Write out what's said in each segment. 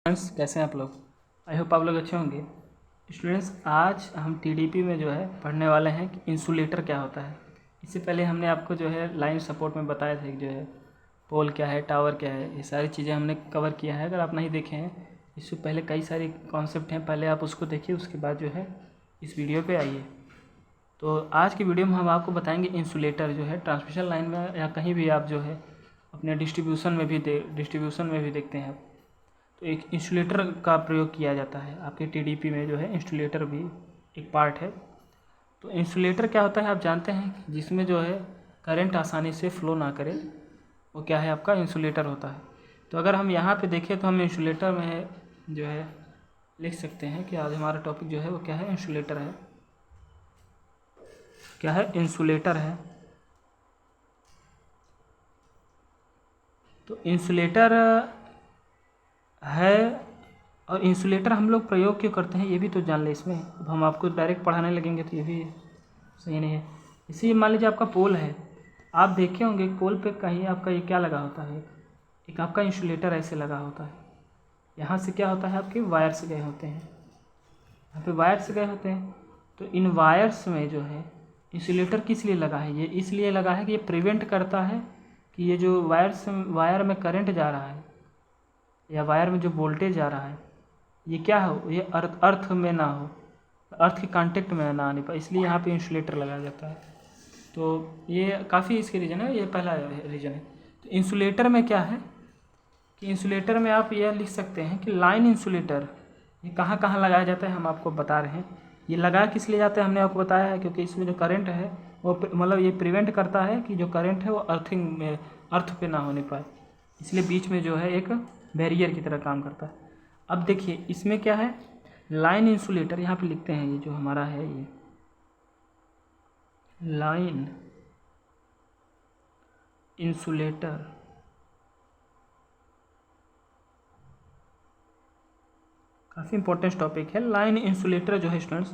Students कैसे हैं आप लोग। आई होप आप लोग अच्छे होंगे। स्टूडेंट्स आज हम टीडीपी में जो है पढ़ने वाले हैं कि इंसुलेटर क्या होता है। इससे पहले हमने आपको जो है लाइन सपोर्ट में बताया था कि जो है पोल क्या है, टावर क्या है, ये सारी चीज़ें हमने कवर किया है। अगर आप नहीं देखे हैं, इससे पहले कई सारे कॉन्सेप्ट हैं, पहले आप उसको देखिए, उसके बाद जो है इस वीडियो पर आइए। तो आज की वीडियो में हम आपको बताएंगे इंसुलेटर जो है ट्रांसमिशन लाइन में या कहीं भी आप जो है अपने डिस्ट्रीब्यूशन में भी देखते हैं आप, तो एक इंसुलेटर का प्रयोग किया जाता है। आपके टीडीपी में जो है इंसुलेटर भी एक पार्ट है। तो इंसुलेटर क्या होता है आप जानते हैं, जिसमें जो है करंट आसानी से फ्लो ना करे, वो क्या है आपका इंसुलेटर होता है। तो अगर हम यहाँ पे देखें तो हम इंसुलेटर में जो है लिख सकते हैं कि आज हमारा टॉपिक जो है वो क्या है, इंसुलेटर है। क्या है, इंसुलेटर है। तो इंसुलेटर है, और इंसुलेटर हम लोग प्रयोग क्यों करते हैं ये भी तो जान लें इसमें। अब हम आपको डायरेक्ट पढ़ाने लगेंगे तो ये भी सही नहीं है। इसी मान लीजिए आपका पोल है, आप देखे होंगे पोल पे कहीं आपका ये क्या लगा होता है, एक आपका इंसुलेटर ऐसे लगा होता है। यहाँ से क्या होता है, आपके वायर्स गए होते हैं, यहाँ पे वायर्स गए होते हैं। तो इन वायर्स में जो है इंसुलेटर किस लिए लगा है, ये इसलिए लगा है कि ये प्रिवेंट करता है कि ये जो वायर में करंट जा रहा है या वायर में जो वोल्टेज आ रहा है ये क्या हो, ये अर्थ में ना हो, अर्थ के कांटेक्ट में ना आने पाए, इसलिए यहाँ पे इंसुलेटर लगाया जाता है। तो ये काफ़ी इसके रीज़न है, ये पहला रीज़न है। तो इंसुलेटर में क्या है कि इंसुलेटर में आप यह लिख सकते हैं कि लाइन इंसुलेटर ये कहाँ कहाँ लगाया जाता है, हम आपको बता रहे हैं। ये लगाया किस लिए जाता है हमने आपको बताया है, क्योंकि इसमें जो करंट है वो मतलब ये प्रिवेंट करता है कि जो करंट है वो अर्थिंग में अर्थ पे ना होने पाए, इसलिए बीच में जो है एक बैरियर की तरह काम करता है। अब देखिए इसमें क्या है, लाइन इंसुलेटर यहाँ पे लिखते हैं, ये जो हमारा है ये लाइन इंसुलेटर। काफ़ी इंपॉर्टेंट टॉपिक है लाइन इंसुलेटर जो है स्टूडेंट्स।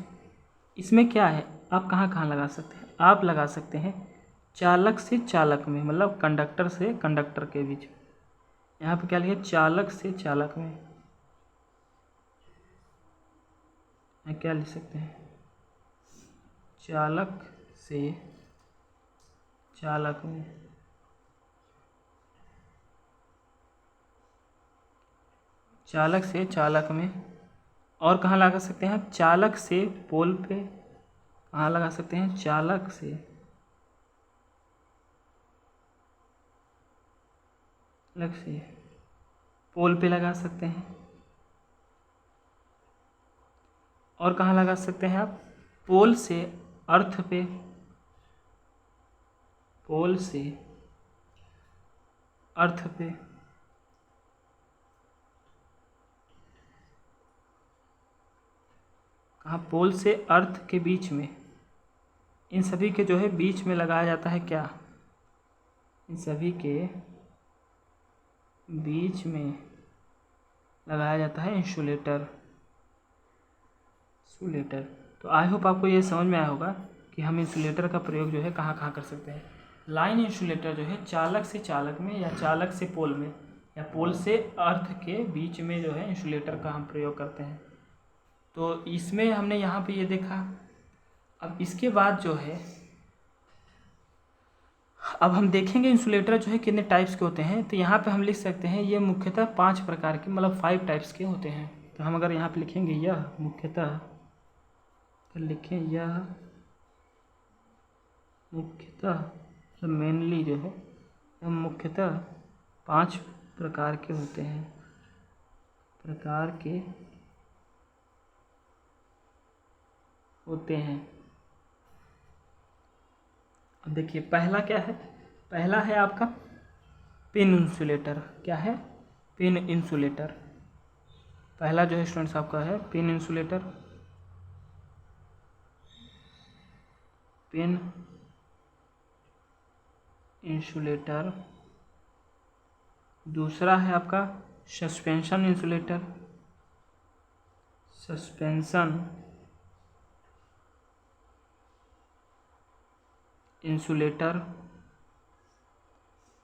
इसमें क्या है, आप कहाँ कहाँ लगा सकते हैं, आप लगा सकते हैं चालक से चालक में, मतलब कंडक्टर से कंडक्टर के बीच। यहाँ पे क्या लिखा, चालक से चालक में, क्या लिख सकते हैं, चालक से चालक में। चालक से चालक में। और कहाँ लगा सकते हैं आप, चालक से पोल पे, कहाँ लगा सकते हैं, चालक से पोल पे लगा सकते हैं। और कहाँ लगा सकते हैं आप, पोल से अर्थ पे, पोल से अर्थ पे। कहाँ, पोल से अर्थ के बीच में। इन सभी के जो है बीच में लगाया जाता है क्या, इन सभी के बीच में लगाया जाता है इंसुलेटर। तो आई होप आपको ये समझ में आया होगा कि हम इंसुलेटर का प्रयोग जो है कहाँ कहाँ कर सकते हैं। लाइन इंसुलेटर जो है चालक से चालक में, या चालक से पोल में, या पोल से अर्थ के बीच में जो है इंसुलेटर का हम प्रयोग करते हैं। तो इसमें हमने यहाँ पे ये देखा। अब इसके बाद जो है अब हम देखेंगे इंसुलेटर जो है कितने टाइप्स के होते हैं। तो यहाँ पे हम लिख सकते हैं ये मुख्यतः 5 प्रकार के, मतलब 5 टाइप्स के होते हैं। तो हम अगर यहाँ पे लिखेंगे यह मुख्यतः, तो लिखें यह मुख्यतः, तो मेनली जो है यह मुख्यतः 5 प्रकार के होते हैं, अब देखिए पहला क्या है, पहला है आपका पिन इंसुलेटर। क्या है, पिन इंसुलेटर। पहला जो है स्टूडेंट्स आपका है पिन इंसुलेटर, पिन इंसुलेटर। दूसरा है आपका सस्पेंशन इंसुलेटर, सस्पेंशन इंसुलेटर।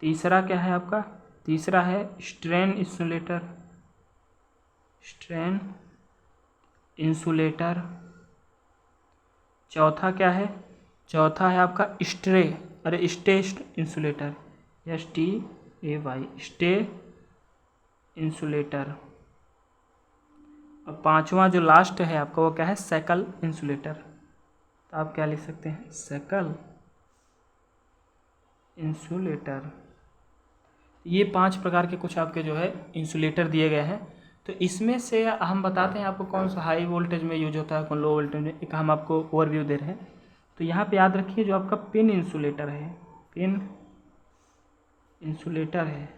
तीसरा क्या है आपका, तीसरा है स्ट्रेन इंसुलेटर, स्ट्रेन इंसुलेटर। चौथा क्या है? चौथा है आपका स्ट्रे, अरे stay insulator, STAY, stay insulator. और पांचवा जो लास्ट है आपका वो क्या है? सैकल इंसुलेटर। तो आप क्या लिख सकते हैं? सैकल इंसुलेटर। ये 5 प्रकार के कुछ आपके जो है इंसुलेटर दिए गए हैं। तो इसमें से हम बताते हैं आपको कौन सा हाई वोल्टेज में यूज होता है, कौन लो वोल्टेज में, एक हम आपको ओवरव्यू दे रहे हैं। तो यहाँ पे याद रखिए जो आपका पिन इंसुलेटर है, पिन इंसुलेटर है,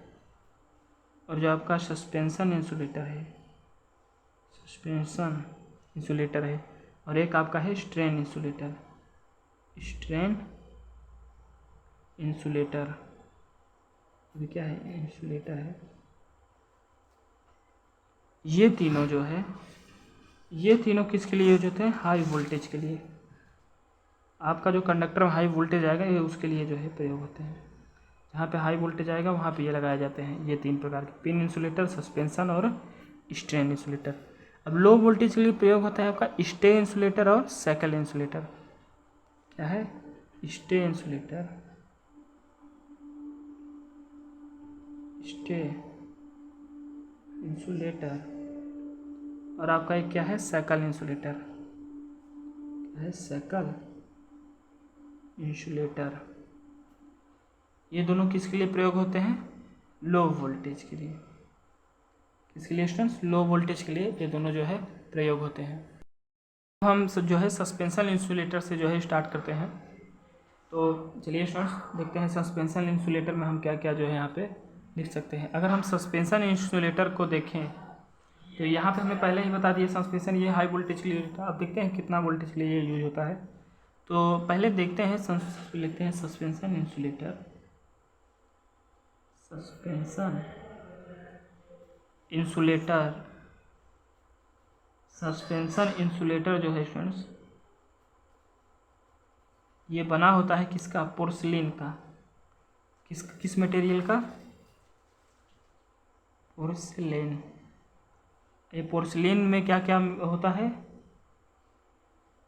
और जो आपका सस्पेंशन इंसुलेटर है, सस्पेंशन इंसुलेटर है, और एक आपका है स्ट्रेन इंसुलेटर, स्ट्रेन इंसुलेटर। ये क्या है? इंसुलेटर है। ये तीनों जो है, ये तीनों किसके लिए यूज होते हैं? हाई वोल्टेज के लिए। आपका जो कंडक्टर में हाई वोल्टेज आएगा ये उसके लिए जो है प्रयोग होते हैं। जहाँ पे हाई वोल्टेज आएगा वहाँ पे ये लगाए जाते हैं, ये 3 प्रकार के, पिन इंसुलेटर, सस्पेंशन और स्ट्रेन इंसुलेटर। अब लो वोल्टेज के लिए प्रयोग होता है आपका स्टे इंसुलेटर और सैकल इंसुलेटर। क्या है? स्टे इंसुलेटर, स्टे इंसुलेटर, और आपका एक क्या है? सैकल इंसुलेटर। क्या है? सैकल इंसुलेटर। ये दोनों किसके लिए प्रयोग होते हैं? लो वोल्टेज के लिए। किसके लिए स्टूडेंट्स? लो वोल्टेज के लिए ये दोनों जो है प्रयोग होते हैं। हम जो है सस्पेंशन इंसुलेटर से जो है स्टार्ट करते हैं। तो चलिए स्टूडेंट्स देखते हैं सस्पेंशन इंसुलेटर में हम क्या क्या जो है यहाँ पे लिख सकते हैं। अगर हम सस्पेंशन इंसुलेटर को देखें तो यहाँ पे हमें पहले ही बता दिया सस्पेंशन ये हाई वोल्टेज के लिए यूज होता है। अब देखते हैं कितना वोल्टेज के लिए ये यूज होता है। तो पहले देखते हैं लिखते हैं suspension insulator, suspension insulator. Suspension insulator जो है स्टूडेंट्स ये बना होता है किसका? पोर्सिलिन का। किस मटेरियल का? पोर्सिलिन। ये पोर्सिलिन में क्या क्या होता है?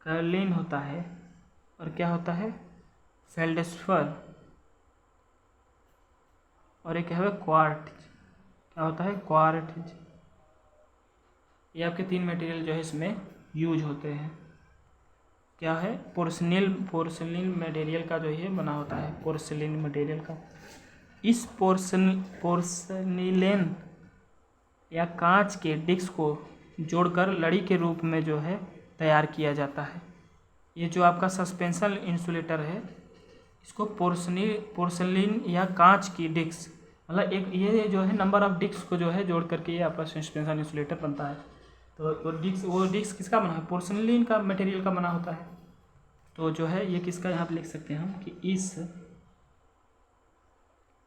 कर्लिन होता है, और क्या होता है? फेल्डस्पर, और एक है क्वार्ट्ज। क्या होता है? क्वार्ट्ज। ये आपके 3 मटेरियल जो है इसमें यूज होते हैं। क्या है? पोर्सिलिन मटेरियल का जो ये बना होता है, पोर्सिलिन मटेरियल का। इस पोर्सिलेन या कांच के डिस्क को जोड़कर लड़ी के रूप में जो है तैयार किया जाता है। ये जो आपका सस्पेंशन इंसुलेटर है इसको पोर्सिलिन या कांच की डिस्क, मतलब एक ये जो है नंबर ऑफ डिस्क को जो है जोड़ करके ये आपका सस्पेंशन इंसुलेटर बनता है। तो वो डिस्क किसका बना है? पोर्सिलिन का मटेरियल का बना होता है। तो जो है ये किसका यहाँ पे लिख सकते हैं हम कि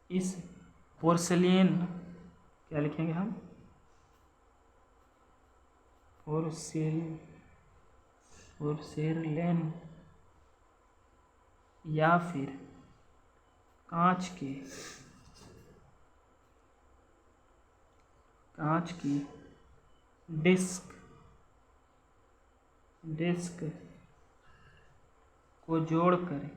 इस पोर्सिलिन, क्या लिखेंगे हम? पोर्सिलेन या फिर कांच की डिस्क को जोड़कर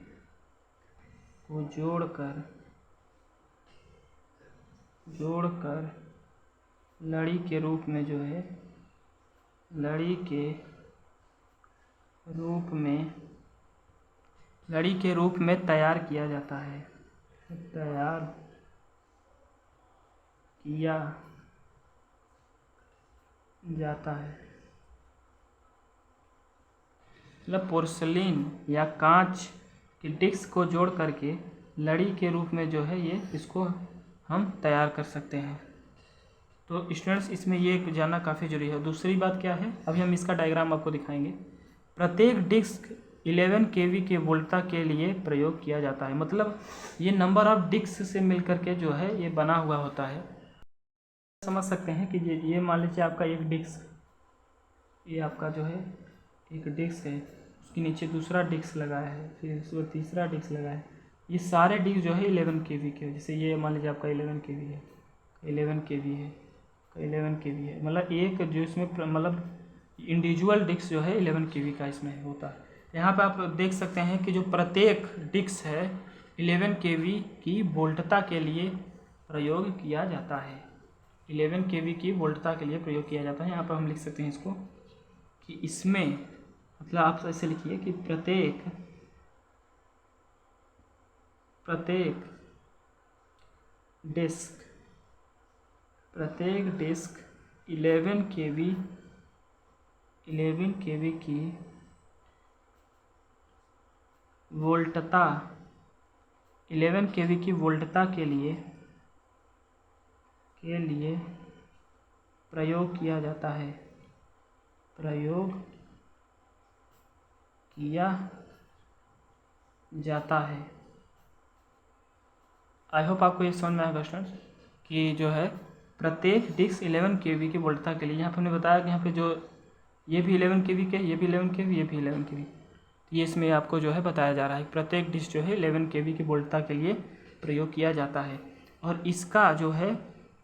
लड़ी के रूप में जो है लड़ी के रूप में तैयार किया जाता है, मतलब पोर्सिलिन या कांच की डिस्क को जोड़ करके लड़ी के रूप में जो है ये इसको हम तैयार कर सकते हैं। तो स्टूडेंट्स इसमें ये जानना काफ़ी जरूरी है। दूसरी बात क्या है, अभी हम इसका डायग्राम आपको दिखाएंगे। प्रत्येक डिस्क 11 kV के वोल्टता के लिए प्रयोग किया जाता है, मतलब ये नंबर ऑफ डिस्क से मिलकर के जो है ये बना हुआ होता है। समझ सकते हैं कि ये मान लीजिए आपका एक डिस्क, ये आपका जो है एक डिस्क है, उसके नीचे दूसरा डिस्क लगाया है, फिर उसमें तीसरा डिस्क लगाया है। ये सारे डिस्क जो है 11 kV के, जैसे ये मान लीजिए आपका 11 kV है, 11 kV है, 11 kV है, मतलब एक जो इसमें मतलब इंडिविजुअल डिस्क जो है 11 kV का इसमें होता है। यहाँ पे आप देख सकते हैं कि जो प्रत्येक डिस्क है 11 kV की वोल्टता के लिए प्रयोग किया जाता है। 11 kV की वोल्टता के लिए प्रयोग किया जाता है। यहाँ पर हम लिख सकते हैं इसको कि इसमें मतलब आप ऐसे लिखिए कि प्रत्येक डिस्क 11 kV की वोल्टता 11 kV की वोल्टता के लिए प्रयोग किया जाता है। आई होप आपको ये समझ में आएगा स्टूडेंट्स कि जो है प्रत्येक डिस्क 11 kV की वोल्टता के लिए, यहाँ पर हमने बताया कि यहाँ पे जो ये भी 11 kV के, ये भी 11 kV, ये भी 11 kV, तो ये इसमें आपको जो है बताया जा रहा है प्रत्येक डिस्क जो है 11 kV की वोल्टता के लिए प्रयोग किया जाता है। और इसका जो है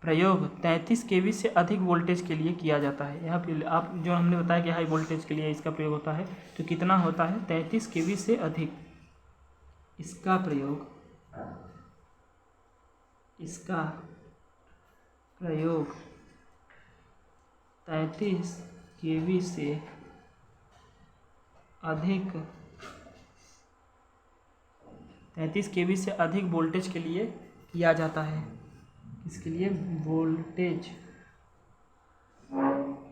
प्रयोग 33 kV से अधिक वोल्टेज के लिए किया जाता है। यहाँ पे आप जो हमने बताया कि हाई वोल्टेज के लिए इसका प्रयोग होता है, तो कितना होता है 33 kV से अधिक इसका प्रयोग 33 kV से अधिक 33 kV से अधिक वोल्टेज के लिए किया जाता है। इसके लिए वोल्टेज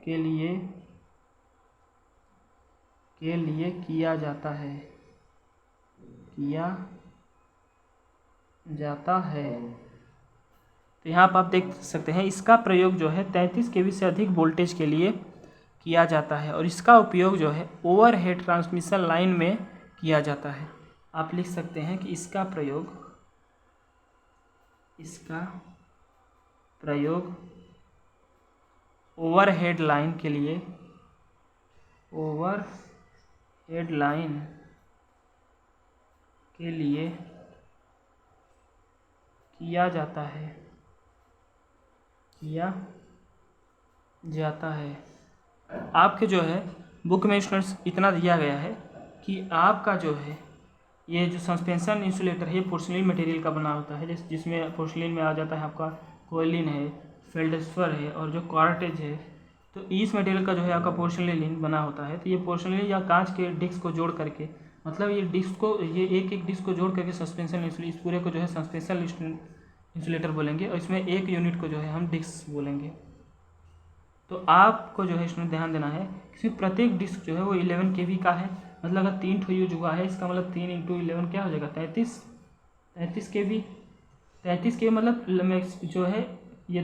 के लिए किया जाता है। तो यहाँ पर आप देख सकते हैं इसका प्रयोग जो है 33 kV से अधिक वोल्टेज के लिए किया जाता है और इसका उपयोग जो है ओवरहेड ट्रांसमिशन लाइन में किया जाता है। आप लिख सकते हैं कि इसका प्रयोग ओवरहेड लाइन के लिए किया जाता है। आपके जो है बुक में स्टूडेंट्स इतना दिया गया है कि आपका जो है ये जो सस्पेंशन इंसुलेटर है पोर्सिलिन मटेरियल का बना होता है, जिसमें पोर्सिलिन में आ जाता है आपका कोयलिन है, फेल्डस्पर है और जो कॉर्टेज है। तो इस मटेरियल का जो है आपका पोर्सिलिन बना होता है। तो ये पोर्सिलिन या कांच के डिस्क को जोड़ करके, मतलब ये एक डिस्क को जोड़ करके सस्पेंशन इस पूरे को जो है सस्पेंशन इंसुलेटर बोलेंगे और इसमें एक यूनिट को जो है हम डिस्क बोलेंगे। तो आपको जो है इसमें ध्यान देना है कि प्रत्येक डिस्क जो है वो 11 kV का है। मतलब अगर 3 ठो यूज हुआ है, इसका मतलब 3 × 11 क्या हो जाएगा 33 kV। 33 kV मतलब जो है ये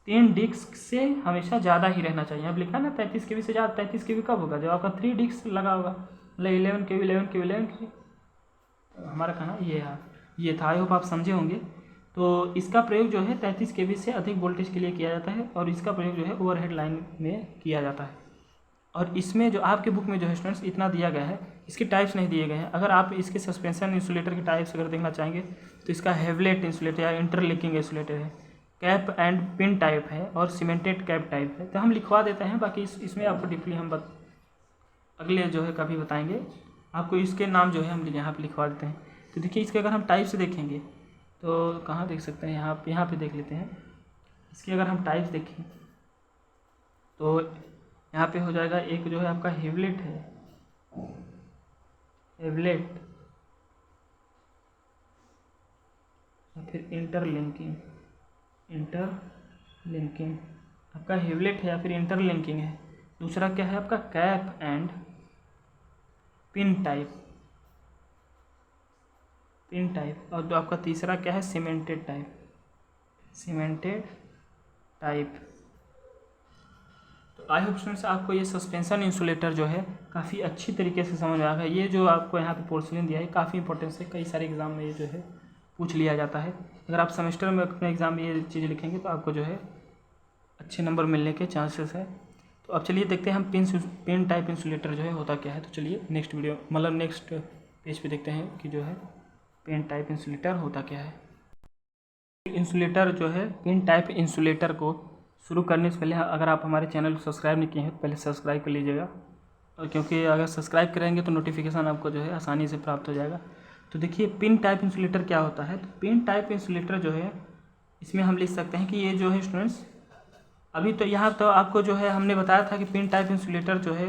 3 डिस्क से हमेशा ज़्यादा ही रहना चाहिए। अब लिखा ना 33 kV से ज़्यादा। 33 kV कब होगा जब आपका 3 डिस्क लगा होगा, मतलब 11 kV 11 kV 11 kV। हमारा कहाँ ये था। आई होप आप समझे होंगे। तो इसका प्रयोग जो है 33 kV से अधिक वोल्टेज के लिए किया जाता है और इसका प्रयोग जो है ओवरहेड लाइन में किया जाता है। और इसमें जो आपके बुक में जो है स्टूडेंट्स इतना दिया गया है, इसके टाइप्स नहीं दिए गए हैं। अगर आप इसके सस्पेंशन इंसुलेटर के टाइप्स अगर देखना चाहेंगे तो इसका हेवलेट इंसुलेटर या इंटरलिंकिंग इंसुलेटर है, कैप एंड पिन टाइप है और सीमेंटेड कैप टाइप है। तो हम लिखवा देते हैं, बाकी इसमें आपको डीपली हम अगले जो है कभी बताएंगे आपको। इसके नाम जो है हम यहाँ पर लिखवा देते हैं। तो देखिए इसके अगर हम टाइप से देखेंगे तो कहाँ देख सकते हैं, यहाँ पे देख लेते हैं। इसके अगर हम टाइप्स देखें तो यहाँ पे हो जाएगा एक जो है आपका हेवलेट है, फिर इंटरलिंकिंग आपका हेवलेट है या फिर इंटरलिंकिंग है। दूसरा क्या है आपका कैप एंड पिन टाइप और जो आपका तीसरा क्या है सीमेंटेड टाइप। तो आई होप स्टूडेंट्स आपको ये सस्पेंशन इंसुलेटर जो है काफ़ी अच्छी तरीके से समझ में आ गया। ये जो आपको यहाँ पे पोर्सिलिन दिया है काफ़ी इंपॉर्टेंस है, कई सारे एग्जाम में ये जो है पूछ लिया जाता है। अगर आप सेमेस्टर में अपने एग्जाम में ये चीज़ लिखेंगे तो आपको जो है अच्छे नंबर मिलने के चांसेस है। तो अब चलिए देखते हैं हम पिन टाइप इंसुलेटर जो है होता क्या है। तो चलिए नेक्स्ट पेज पे देखते हैं कि जो है पिन टाइप इंसुलेटर होता क्या है। इंसुलेटर जो है पिन टाइप इंसुलेटर को शुरू करने से पहले अगर आप हमारे चैनल को सब्सक्राइब नहीं किए हैं तो पहले सब्सक्राइब कर लीजिएगा, और क्योंकि अगर सब्सक्राइब करेंगे तो नोटिफिकेशन आपको जो है आसानी से प्राप्त हो जाएगा। तो देखिए पिन टाइप इंसुलेटर क्या होता है। तो पिन टाइप इंसुलेटर जो है इसमें हम लिख सकते हैं कि ये जो है स्टूडेंट्स, अभी तो यहाँ तो आपको जो है हमने बताया था कि पिन टाइप इंसुलेटर जो है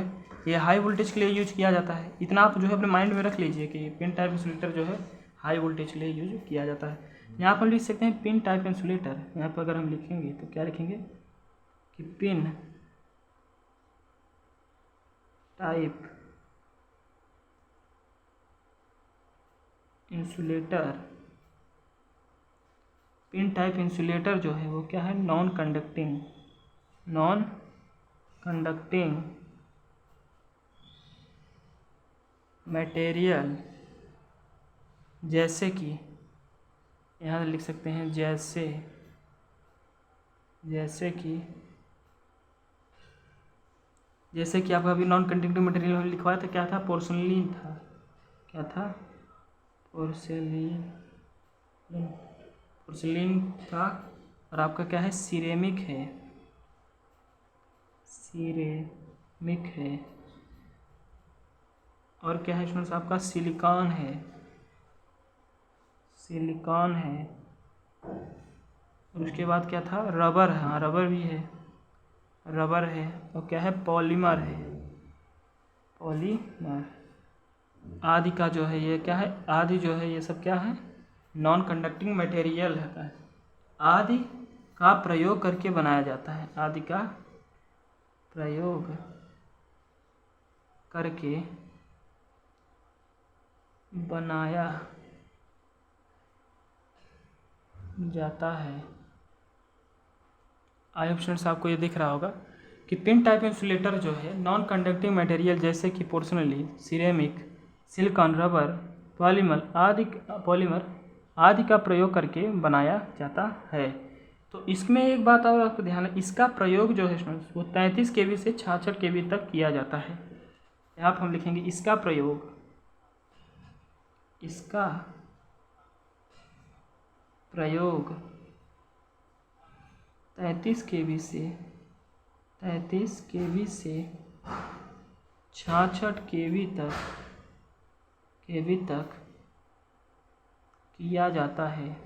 ये हाई वोल्टेज के लिए यूज किया जाता है। इतना आप जो है अपने माइंड में रख लीजिए कि पिन टाइप इंसुलेटर जो है हाई वोल्टेज के लिए यूज किया जाता है। यहाँ पर लिख सकते हैं पिन टाइप इंसुलेटर। यहाँ पर अगर हम लिखेंगे तो क्या लिखेंगे कि pin type insulator, pin type insulator जो है वो क्या है, नॉन कंडक्टिंग मटेरियल, जैसे कि यहाँ लिख सकते हैं जैसे कि आपका अभी नॉन कंडक्टिंग मटेरियल में लिखवाया था, क्या था, पोर्सिलिन था। क्या था, पोर्सिलिन था। और आपका क्या है, सिरेमिक है। और क्या है स्टूडेंट्स, आपका सिलिकॉन है। और उसके बाद क्या था, रबर है। हाँ, रबर भी है, रबर है। और क्या है, पॉलीमर है, पॉलीमर आदि का जो है ये क्या है, आदि जो है ये सब क्या है, नॉन कंडक्टिंग मटेरियल है। आदि का प्रयोग करके बनाया जाता है, आदि का प्रयोग करके बनाया जाता है। आई होप स्टूडेंट्स आपको ये दिख रहा होगा कि पिन टाइप इंसुलेटर जो है नॉन कंडक्टिंग मटेरियल जैसे कि porcelain, ceramic, silicon, rubber, polymer आदि का प्रयोग करके बनाया जाता है। तो इसमें एक बात और आपको ध्यान है, इसका प्रयोग जो है स्टूडेंट्स वो 33 kV से 66 kV तक किया जाता है। यहाँ पर हम लिखेंगे इसका प्रयोग 33 kV से 66 kV तक किया जाता है।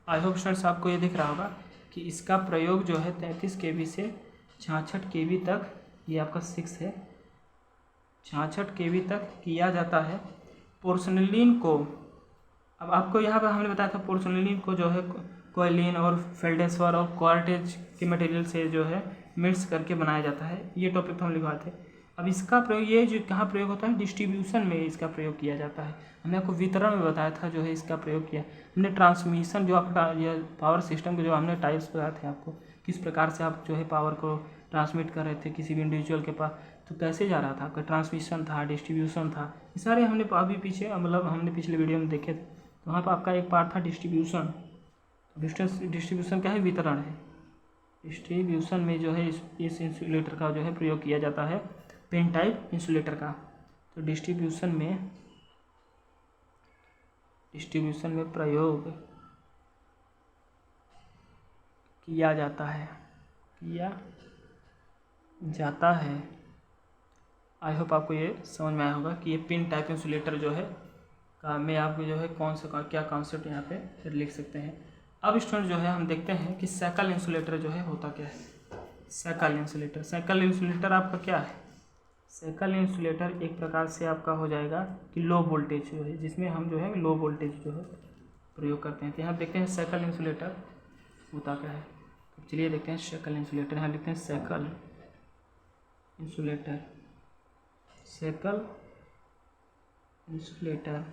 आई होप स्टूडेंट्स आपको ये दिख रहा होगा कि इसका प्रयोग जो है 33 kV से 66 kV तक, ये आपका 6 है, 66 kV तक किया जाता है। पोर्सिलिन को, अब आपको यहाँ पर हमने बताया था पोर्सिलिन को जो है कोयलिन और फेल्डेस्वर और क्वार्टेज के मटेरियल से जो है मिक्स करके बनाया जाता है। ये टॉपिक हम लिखवाए थे। अब इसका प्रयोग ये जो कहाँ प्रयोग होता है, डिस्ट्रीब्यूशन में इसका प्रयोग किया जाता है। हमने आपको वितरण में बताया था जो है इसका प्रयोग किया। हमने ट्रांसमिशन जो आपका ये पावर सिस्टम के जो हमने टाइप्स बताए थे आपको, किस प्रकार से आप जो है पावर को ट्रांसमिट कर रहे थे किसी भी इंडिविजुअल के पास, तो कैसे जा रहा था आपका, ट्रांसमिशन था, डिस्ट्रीब्यूशन था, ये सारे हमने अभी पीछे मतलब हमने पिछले वीडियो में देखे थे। तो वहाँ पर आपका एक पार्ट था डिस्ट्रीब्यूशन। डिस्ट्रीब्यूशन क्या है, वितरण है। डिस्ट्रीब्यूशन में जो है इस इंसुलेटर का जो है प्रयोग किया जाता है, पिन टाइप इंसुलेटर का। तो डिस्ट्रीब्यूशन में प्रयोग किया जाता है। आई होप आपको ये समझ में आया होगा कि ये पिन टाइप इंसुलेटर जो है का में आपको जो है कौन सा क्या कॉन्सेप्ट यहाँ पे लिख सकते हैं। अब स्टूडेंट जो है हम देखते हैं कि सैकल इंसुलेटर जो है होता क्या है। सैकल इंसुलेटर आपका क्या है, सैकल इंसुलेटर एक प्रकार से आपका हो जाएगा कि लो वोल्टेज जो है, जिसमें हम जो है लो वोल्टेज जो है प्रयोग करते हैं। तो यहाँ देखते हैं सैकल इंसुलेटर होता क्या है। तो चलिए देखते हैं सैकल इंसुलेटर। यहाँ लिखते हैं सैकल इंसुलेटर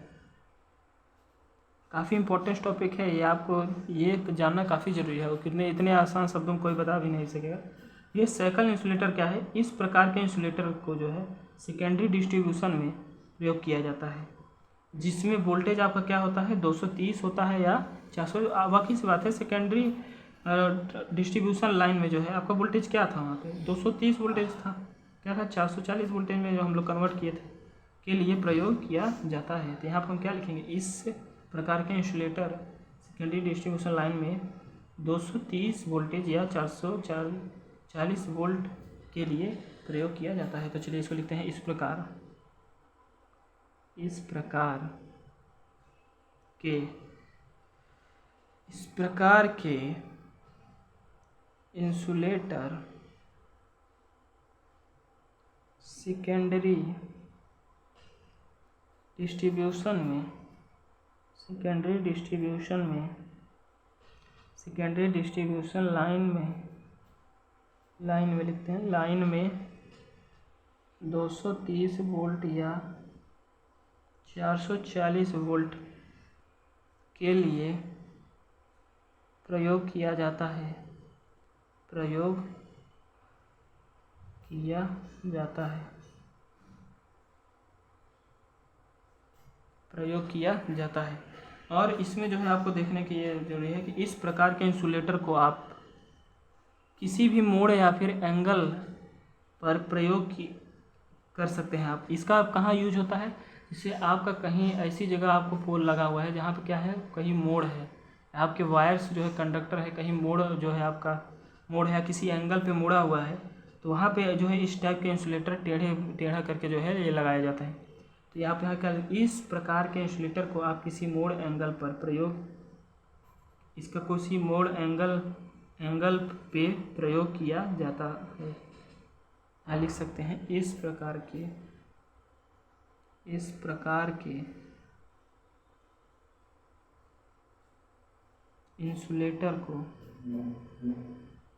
काफ़ी इंपॉर्टेंट टॉपिक है ये, आपको ये जानना काफ़ी ज़रूरी है। और कितने इतने आसान शब्दों में कोई बता भी नहीं सकेगा। ये सैकल इंसुलेटर क्या है, इस प्रकार के इंसुलेटर को जो है सेकेंडरी डिस्ट्रीब्यूशन में प्रयोग किया जाता है, जिसमें वोल्टेज आपका क्या होता है 230 होता है या 400। बाकी सी बात है, सेकेंडरी डिस्ट्रीब्यूशन लाइन में जो है आपका वोल्टेज क्या था, वहाँ पे 230 वोल्टेज था, क्या था 440 वोल्टेज में जो हम लोग कन्वर्ट किए थे के लिए प्रयोग किया जाता है। तो यहाँ पर हम क्या लिखेंगे, इस प्रकार के इंसुलेटर सेकेंडरी डिस्ट्रीब्यूशन लाइन में 230 वोल्टेज या 440 वोल्ट के लिए प्रयोग किया जाता है। तो चलिए इसको लिखते हैं इस प्रकार के इंसुलेटर सेकेंडरी डिस्ट्रीब्यूशन लाइन में लिखते हैं, लाइन में 230 वोल्ट या 440 वोल्ट के लिए प्रयोग किया जाता है। और इसमें जो है आपको देखने की ये जरूरी है कि इस प्रकार के इंसुलेटर को आप किसी भी मोड़ या फिर एंगल पर प्रयोग कर सकते हैं। आप इसका कहाँ यूज होता है, जैसे आपका कहीं ऐसी जगह आपको पोल लगा हुआ है जहाँ पे क्या है, कहीं मोड़ है, आपके वायर्स जो है कंडक्टर है, कहीं मोड़ जो है आपका मोड़ है, किसी एंगल पे मुड़ा हुआ है, तो वहाँ पे जो है इस टाइप के इंसुलेटर टेढ़ा करके जो है ये लगाया जाता है। तो यहाँ पे क्या, इस प्रकार के इंसुलेटर को आप किसी मोड़ एंगल पर एंगल पे प्रयोग किया जाता है। यहाँ लिख सकते हैं इस प्रकार के इंसुलेटर को आप किसी मोड़ या एंगल पर प्रयोग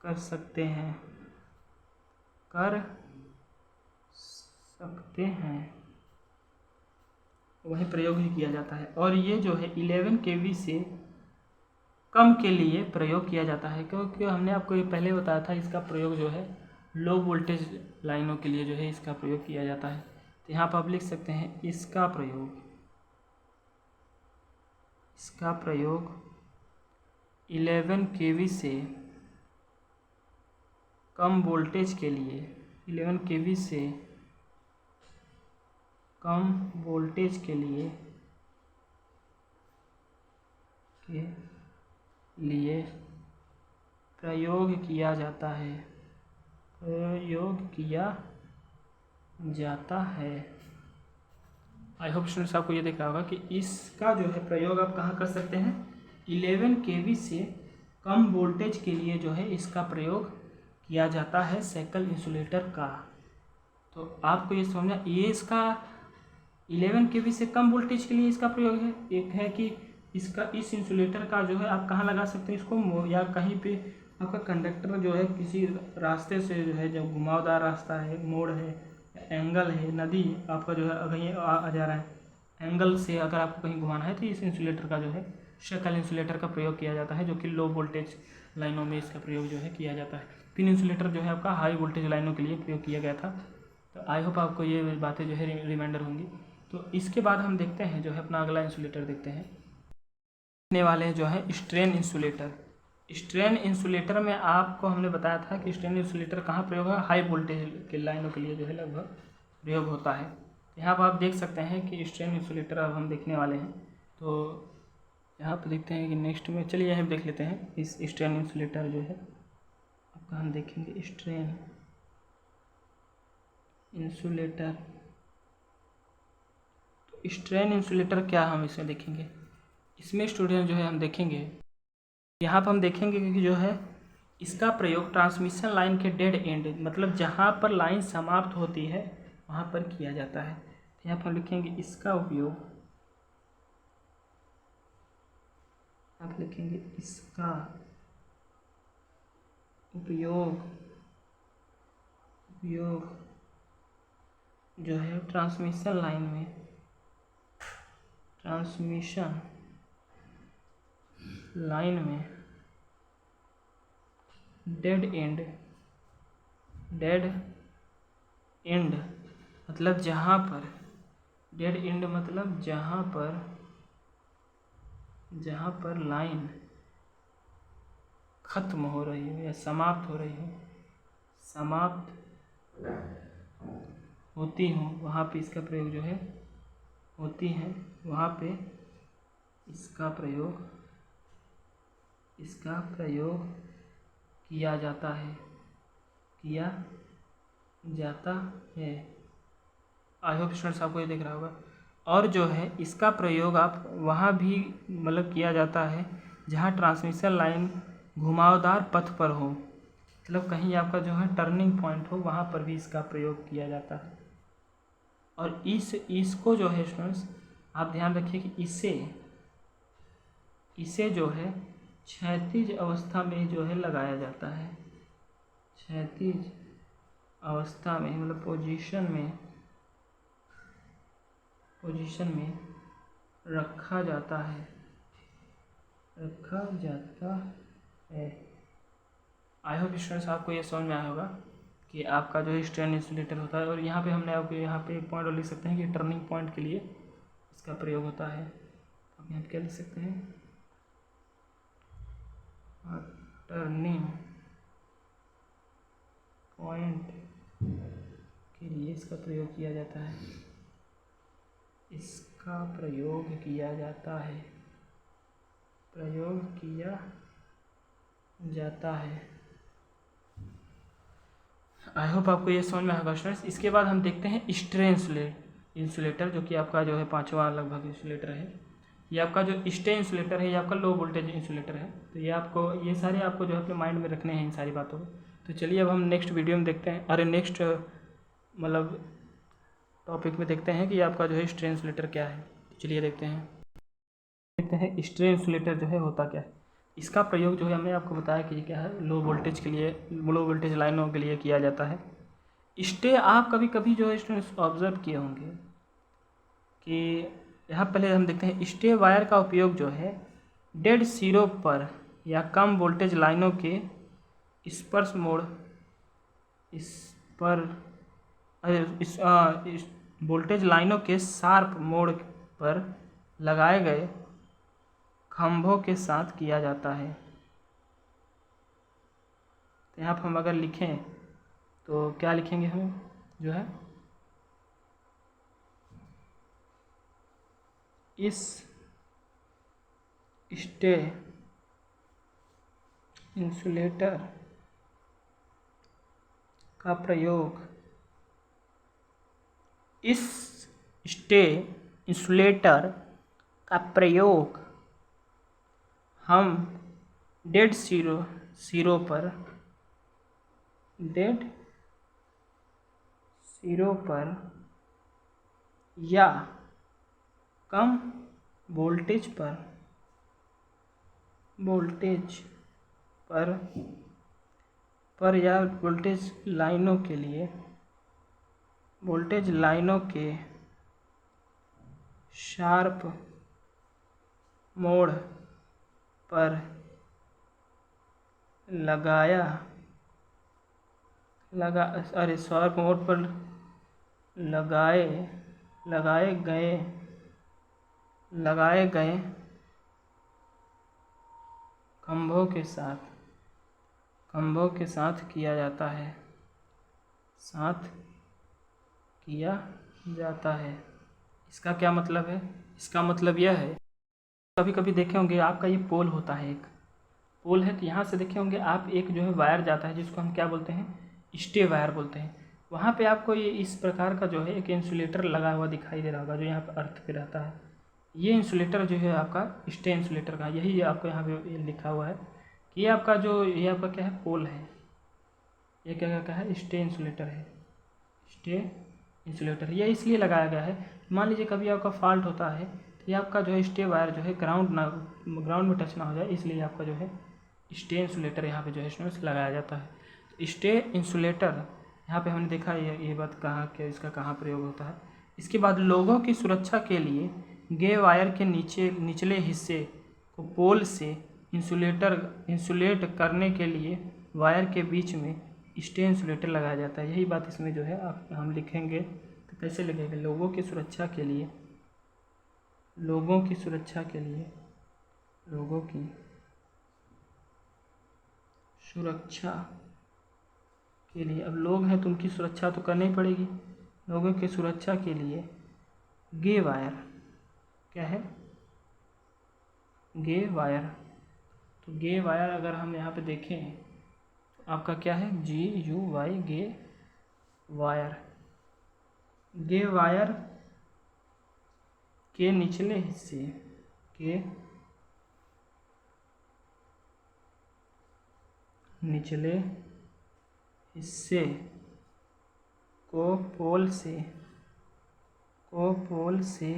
कर सकते हैं। वही प्रयोग ही किया जाता है। और ये जो है 11 kV से कम के लिए प्रयोग किया जाता है, क्योंकि हमने आपको ये पहले बताया था इसका प्रयोग जो है लो वोल्टेज लाइनों के लिए जो है इसका प्रयोग किया जाता है। तो यहाँ पर आप लिख सकते हैं इसका प्रयोग 11 kV से कम वोल्टेज के लिए 11 kV से कम वोल्टेज के लिए प्रयोग किया जाता है। आई होप स्टूडेंट्स आपको ये दिख रहा होगा कि इसका जो है प्रयोग आप कहाँ कर सकते हैं, 11 kV से कम वोल्टेज के लिए जो है इसका प्रयोग किया जाता है सेकल इंसुलेटर का। तो आपको ये समझना, ये इसका 11 kV से कम वोल्टेज के लिए इसका प्रयोग है। एक है कि इस इंसुलेटर का जो है आप कहाँ लगा सकते हैं इसको, या कहीं पे आपका कंडक्टर जो है किसी रास्ते से जो है, जब घुमावदार रास्ता है, मोड़ है, एंगल है, नदी आपका जो है कहीं आ जा रहा है, एंगल से अगर आपको कहीं घुमाना है तो इस इंसुलेटर का जो है शेकल इंसुलेटर का प्रयोग किया जाता है, जो कि लो वोल्टेज लाइनों में इसका प्रयोग जो है किया जाता है। पिन इंसुलेटर जो है आपका हाई वोल्टेज लाइनों के लिए प्रयोग किया गया था। तो आई होप आपको ये बातें जो है रिमाइंडर होंगी। तो इसके बाद हम देखते हैं जो है अपना अगला इंसुलेटर देखते हैं, देखने वाले हैं जो है स्ट्रेन इंसुलेटर। स्ट्रेन इंसुलेटर में आपको हमने बताया था कि स्ट्रेन इंसुलेटर कहाँ प्रयोग है, हाई वोल्टेज के लाइनों के लिए जो है लगभग प्रयोग होता है। यहाँ पर आप देख सकते हैं कि स्ट्रेन इंसुलेटर अब हम देखने वाले हैं। तो यहाँ पर देखते हैं कि नेक्स्ट में, चलिए यहाँ देख लेते हैं इस स्ट्रेन इंसुलेटर जो है आपका हम देखेंगे स्ट्रेन इंसुलेटर। तो स्ट्रेन इंसुलेटर क्या हम इसे देखेंगे, इसमें स्टूडेंट जो है हम देखेंगे, यहाँ पर हम देखेंगे कि जो है इसका प्रयोग ट्रांसमिशन लाइन के डेड एंड, मतलब जहाँ पर लाइन समाप्त होती है वहाँ पर किया जाता है। तो यहाँ पर हम लिखेंगे इसका उपयोग, आप लिखेंगे इसका उपयोग जो है ट्रांसमिशन लाइन में डेड एंड मतलब जहाँ पर डेड एंड मतलब जहाँ पर लाइन खत्म हो रही हो या समाप्त हो रही हो, समाप्त होती हो, वहाँ पे इसका प्रयोग जो है होती है, वहाँ पे इसका प्रयोग किया जाता है। आई होप स्टूडेंट्स आपको ये दिख रहा होगा। और जो है इसका प्रयोग आप वहाँ भी मतलब किया जाता है जहाँ ट्रांसमिशन लाइन घुमावदार पथ पर हो, मतलब कहीं आपका जो है टर्निंग पॉइंट हो, वहाँ पर भी इसका प्रयोग किया जाता है। और इसको जो है स्टूडेंट्स आप ध्यान रखिए कि इसे जो है क्षैतिज अवस्था में जो है लगाया जाता है। क्षैतिज अवस्था में मतलब पोजीशन में रखा जाता है। आई होप स्टूडेंट्स आपको ये समझ में आया होगा कि आपका जो है स्ट्रेन इंसुलेटर होता है। और यहाँ पे हमने आपको यहाँ पे एक पॉइंट और लिख सकते हैं कि टर्निंग पॉइंट के लिए इसका प्रयोग होता है। आप यहाँ पे क्या लिख सकते हैं, टर्निंग पॉइंट के लिए इसका प्रयोग किया जाता है। आई होप आपको ये समझ में आएगा स्टूडेंट्स। इसके बाद हम देखते हैं स्ट्रे इंसुलेटर, जो कि आपका जो है 5वां लगभग इंसुलेटर है। ये आपका जो स्टे इंसुलेटर है, ये आपका लो वोल्टेज इंसुलेटर है। तो ये सारे आपको जो है अपने माइंड में रखने हैं इन सारी बातों को। तो चलिए अब हम नेक्स्ट वीडियो में देखते हैं, नेक्स्ट मतलब टॉपिक में देखते हैं कि आपका जो है स्ट्रे इंसुलेटर क्या है। चलिए देखते हैं स्ट्रे इंसुलेटर जो है होता क्या है। इसका प्रयोग जो है हमने आपको बताया कि क्या है, लो वोल्टेज लाइनों के लिए किया जाता है। स्टे आप कभी कभी जो है स्टूडेंट्स ऑब्जर्व किए होंगे कि यहाँ पहले हम देखते हैं स्टे वायर का उपयोग जो है डेड सिरों पर या कम वोल्टेज लाइनों के स्पर्श मोड़ वोल्टेज लाइनों के शार्प मोड़ पर लगाए गए खंभों के साथ किया जाता है। तो यहाँ पर हम अगर लिखें तो क्या लिखेंगे, हम जो है इस स्टे इंसुलेटर का प्रयोग हम डेड सिरों पर या कम वोल्टेज पर या वोल्टेज लाइनों के शार्प मोड़ पर शार्प मोड़ पर लगाए गए खंभों के साथ किया जाता है। इसका क्या मतलब है? इसका मतलब यह है, कभी कभी देखे होंगे आपका ये पोल होता है, एक पोल है, तो यहाँ से देखे होंगे आप एक जो है वायर जाता है जिसको हम क्या बोलते हैं, स्टे वायर बोलते हैं। वहाँ पे आपको ये इस प्रकार का जो है एक इंसुलेटर लगा हुआ दिखाई दे रहा होगा जो यहाँ पर अर्थ पे रहता है। ये इंसुलेटर जो है आपका स्टे इंसुलेटर का, यही आपको यहाँ पे लिखा हुआ है कि ये आपका क्या है, पोल है। ये क्या है, स्टे इंसुलेटर है। स्टे इंसुलेटर ये इसलिए लगाया गया है, मान लीजिए कभी आपका फॉल्ट होता है तो ये आपका जो है स्टे वायर जो है ग्राउंड में टच ना हो जाए, इसलिए आपका जो है स्टे इंसुलेटर यहाँ पे जो है स्टूडेंट्स लगाया जाता है। तो स्टे इंसुलेटर यहाँ पे हमने देखा ये बात इसका कहाँ प्रयोग होता है। इसके बाद लोगों की सुरक्षा के लिए गे वायर के निचले हिस्से को पोल से इंसुलेट करने के लिए वायर के बीच में स्टे इंसुलेटर लगाया जाता है। यही बात इसमें जो है हम लिखेंगे तो कैसे लिखेंगे? लोगों की सुरक्षा के लिए, लोगों की सुरक्षा के लिए, लोगों की सुरक्षा के लिए। अब लोग हैं तो उनकी सुरक्षा तो करनी ही पड़ेगी। लोगों की सुरक्षा के लिए गे वायर, क्या है? गे वायर। तो गे वायर अगर हम यहाँ पे देखें तो आपका क्या है? GUY, गे वायर। गे वायर के निचले हिस्से के निचले हिस्से को पोल से पोल से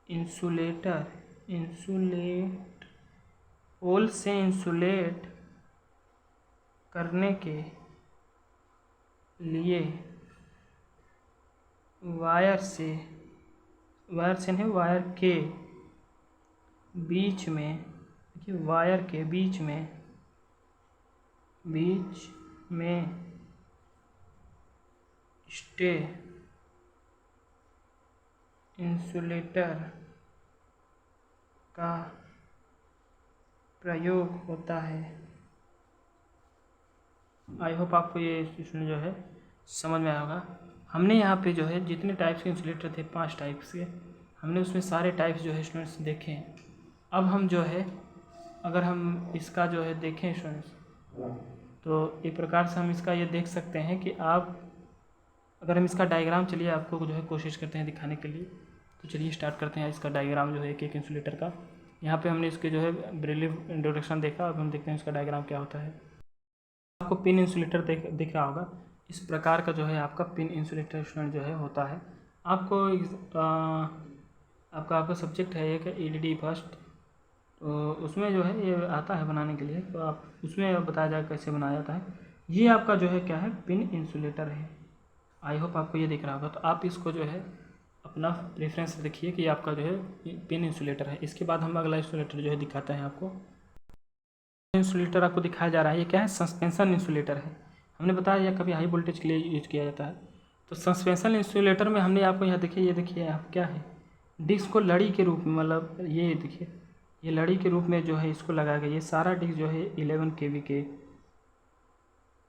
इंसुलेट करने के लिए वायर नहीं, वायर के बीच में, देखिए वायर के बीच में स्टे इंसुलेटर का प्रयोग होता है। आई होप आपको ये इसमें जो है समझ में आया होगा। हमने यहाँ पे जो है जितने टाइप्स के इंसुलेटर थे, 5 टाइप्स के, हमने उसमें सारे टाइप्स जो है स्टूडेंट्स देखे हैं। अब हम जो है अगर हम इसका जो है देखें स्टूडेंट्स, तो एक प्रकार से हम इसका ये देख सकते हैं कि आप अगर हम इसका डायग्राम, चलिए आपको जो है कोशिश करते हैं दिखाने के लिए। तो चलिए स्टार्ट करते हैं इसका डायग्राम जो है एक इंसुलेटर का। यहाँ पे हमने इसके जो है ब्रीफ इंट्रोडक्शन देखा, अब हम देखते हैं इसका डायग्राम क्या होता है। आपको पिन इंसुलेटर दिख रहा होगा। इस प्रकार का जो है आपका पिन इंसुलेटर स्टूडेंट जो है होता है। आपका सब्जेक्ट है एक EDD फर्स्ट, तो उसमें जो है ये आता है बनाने के लिए, तो आप उसमें बताया जाएगा कैसे बनाया जाता है। ये आपका जो है क्या है? पिन इंसुलेटर है। आई होप आपको ये दिख रहा होगा। तो आप इसको जो है अपना प्रेफरेंस देखिए कि आपका जो है पिन इंसुलेटर है। इसके बाद हम अगला इंसुलेटर जो है दिखाते हैं आपको। इंसुलेटर आपको दिखाया जा रहा है, ये क्या है? सस्पेंशन इंसुलेटर है। हमने बताया यह कभी हाई वोल्टेज के लिए यूज किया जाता है। तो सस्पेंशन इंसुलेटर में हमने आपको यहाँ देखिए, ये देखिए आप क्या है, डिस्क को लड़ी के रूप में, मतलब ये देखिए ये लड़ी के रूप में जो है इसको लगाया गया। ये सारा डिस्क जो है 11 kV के,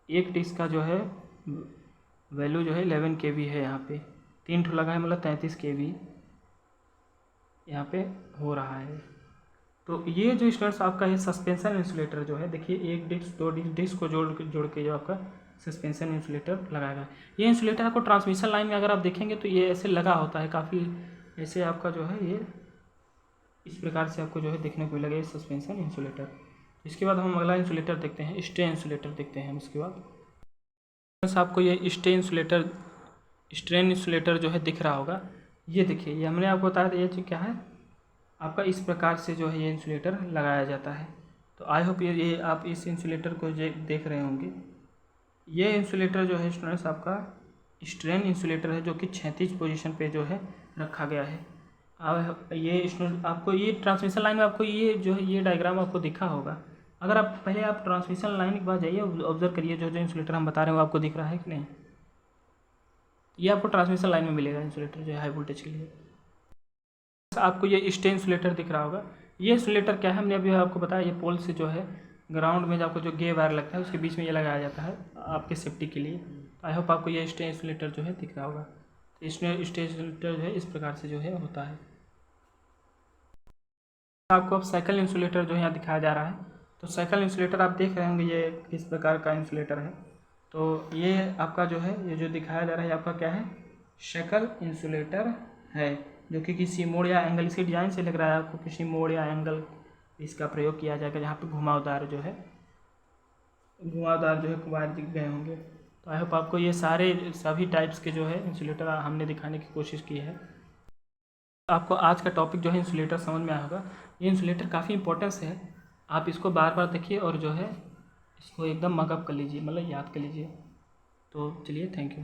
एक डिस्क का जो है वैल्यू जो है 11 kV है। यहाँ पे 3 ठो लगा है, मतलब 33 kV यहाँ पे हो रहा है। तो ये जो स्टूडेंट्स आपका ये सस्पेंशन इंसुलेटर जो है, देखिए एक डिस्क, 2 डिस्क को जोड़ के जो आपका सस्पेंशन इंसुलेटर लगाएगा। ये इंसुलेटर आपको ट्रांसमिशन लाइन में अगर आप देखेंगे तो ये ऐसे लगा होता है, काफ़ी ऐसे आपका जो है ये इस प्रकार से आपको जो है देखने को लगे सस्पेंशन इंसुलेटर। इसके बाद हम अगला इंसुलेटर देखते हैं, स्टे इंसुलेटर देखते हैं हम। इसके बाद आपको ये स्ट्रेन इंसुलेटर जो है दिख रहा होगा। ये देखिए, ये हमने आपको बताया था, ये चीज़ क्या है आपका, इस प्रकार से जो है ये इंसुलेटर लगाया जाता है। तो आई होप ये आप इस इंसुलेटर को देख रहे होंगे। ये इंसुलेटर जो है स्टूडेंट्स आपका स्ट्रेन इंसुलेटर है, जो कि 36 पोजीशन पे जो है रखा गया है। अब ये स्टूडेंट आपको ये ट्रांसमिशन लाइन में आपको ये जो है ये डायग्राम आपको दिखा होगा। अगर आप पहले आप ट्रांसमिशन लाइन के बाद जाइए, ऑब्जर्व करिए जो इंसुलेटर हम बता रहे हैं वो आपको दिख रहा है कि नहीं। ये आपको ट्रांसमिशन लाइन में मिलेगा इंसुलेटर जो है हाई वोल्टेज के लिए। आपको ये स्टे इंसुलेटर दिख रहा होगा। ये इंसुलेटर क्या है, हमने अभी आपको बताया, ये पोल से जो है ग्राउंड में जो आपको जो गे वायर लगता है उसके बीच में ये लगाया जाता है आपके सेफ्टी के लिए। आई होप आपको ये स्टे इंसुलेटर जो है दिख रहा होगा। तो स्टे इंसुलेटर जो है इस प्रकार से जो है होता है। आपको अब साइकिल इंसुलेटर जो है यहाँ दिखाया जा रहा है। तो साइकिल इंसुलेटर आप देख रहे होंगे ये किस प्रकार का इंसुलेटर है। तो ये आपका जो है ये जो दिखाया जा रहा है आपका क्या है, साइकिल इंसुलेटर है, जो कि किसी मोड़ या एंगल, इसके डिज़ाइन से लग रहा है आपको किसी मोड़ या एंगल इसका प्रयोग किया जाएगा, जहाँ पे घुमावदार जो है वायर दिख गए होंगे। तो आई होप आपको ये सभी टाइप्स के जो है इंसुलेटर हमने दिखाने की कोशिश की है। आपको आज का टॉपिक जो है इंसुलेटर समझ में आया होगा। ये इंसुलेटर काफ़ी इंपॉर्टेंस है, आप इसको बार बार देखिए और जो है इसको एकदम मगअप कर लीजिए, मतलब याद कर लीजिए। तो चलिए, थैंक यू।